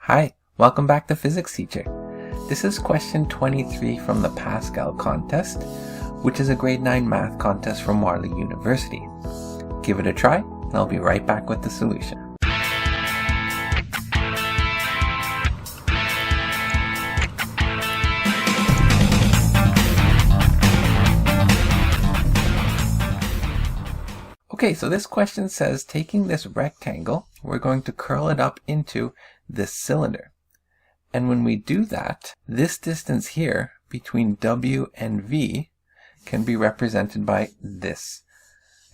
Hi, welcome back to Physics Teacher. This is question 23 from the Pascal contest, which is a grade 9 math contest from Warley University. Give it a try, and I'll be right back with the solution. Okay, so this question says, taking this rectangle, we're going to curl it up into this cylinder. And when we do that, this distance here between W and V can be represented by this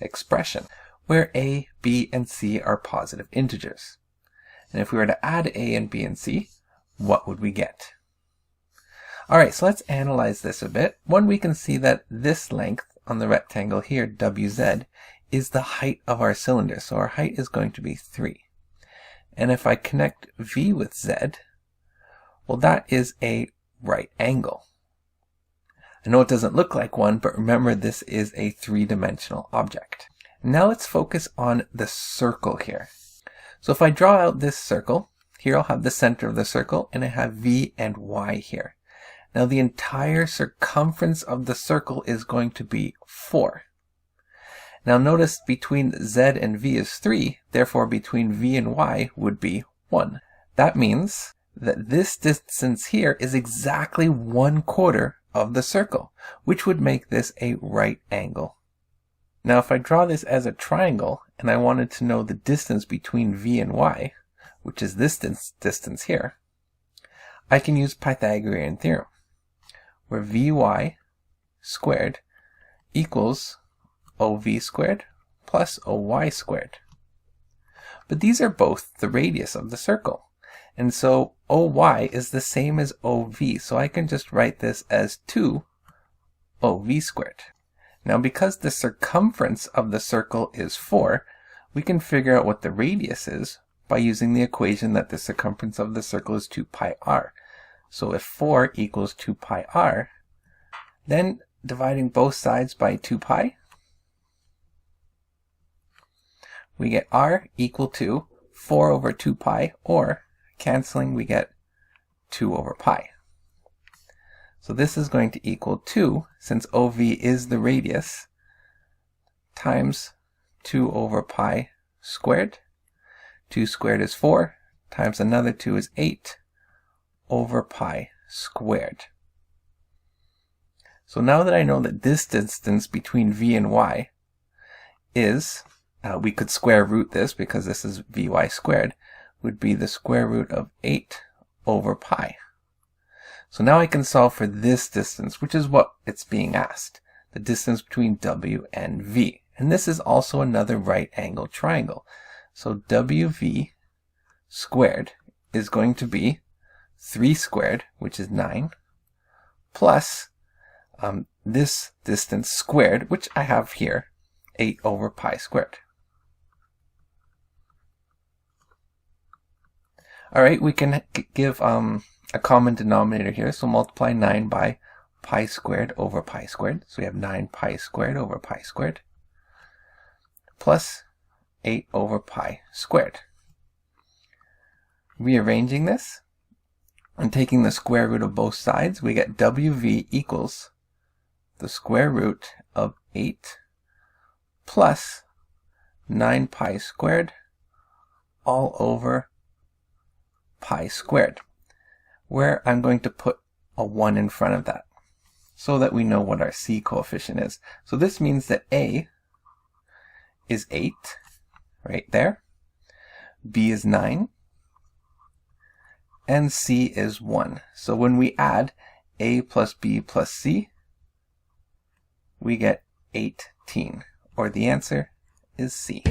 expression, where A, B, and C are positive integers. And if we were to add A and B and C, what would we get? Alright, so let's analyze this a bit. One, we can see that this length on the rectangle here, WZ, is the height of our cylinder. So our height is going to be 3. And if I connect V with Z, well, that is a right angle. I know it doesn't look like one, but remember this is a three-dimensional object. Now let's focus on the circle here. So if I draw out this circle, here I'll have the center of the circle, and I have V and Y here. Now the entire circumference of the circle is going to be 4. Now notice between Z and V is 3, therefore between V and Y would be 1. That means that this distance here is exactly 1/4 of the circle, which would make this a right angle. Now if I draw this as a triangle, and I wanted to know the distance between V and Y, which is this distance here, I can use Pythagorean theorem, where Vy squared equals OV squared plus OY squared. But these are both the radius of the circle. And so OY is the same as OV. So I can just write this as 2 OV squared. Now because the circumference of the circle is 4, we can figure out what the radius is by using the equation that the circumference of the circle is 2 pi r. So if 4 equals 2 pi r, then dividing both sides by 2 pi, we get r equal to 4 over 2 pi, or canceling, we get 2 over pi. So this is going to equal 2, since OV is the radius, times 2 over pi squared. 2 squared is 4, times another 2 is 8 over pi squared. So now that I know that this distance between V and Y is, we could square root this because this is Vy squared, would be the square root of 8 over pi. So now I can solve for this distance, which is what it's being asked, the distance between W and V. And this is also another right angle triangle. So WV squared is going to be 3 squared, which is 9, plus this distance squared, which I have here, 8 over pi squared. Alright, we can give a common denominator here, so multiply 9 by pi squared over pi squared. So we have 9 pi squared over pi squared, plus 8 over pi squared. Rearranging this, and taking the square root of both sides, we get WV equals the square root of 8 plus 9 pi squared all over pi squared, where I'm going to put a 1 in front of that so that we know what our C coefficient is. So this means that A is 8 right there, B is 9, and C is 1. So when we add A plus B plus C, we get 18, or the answer is C.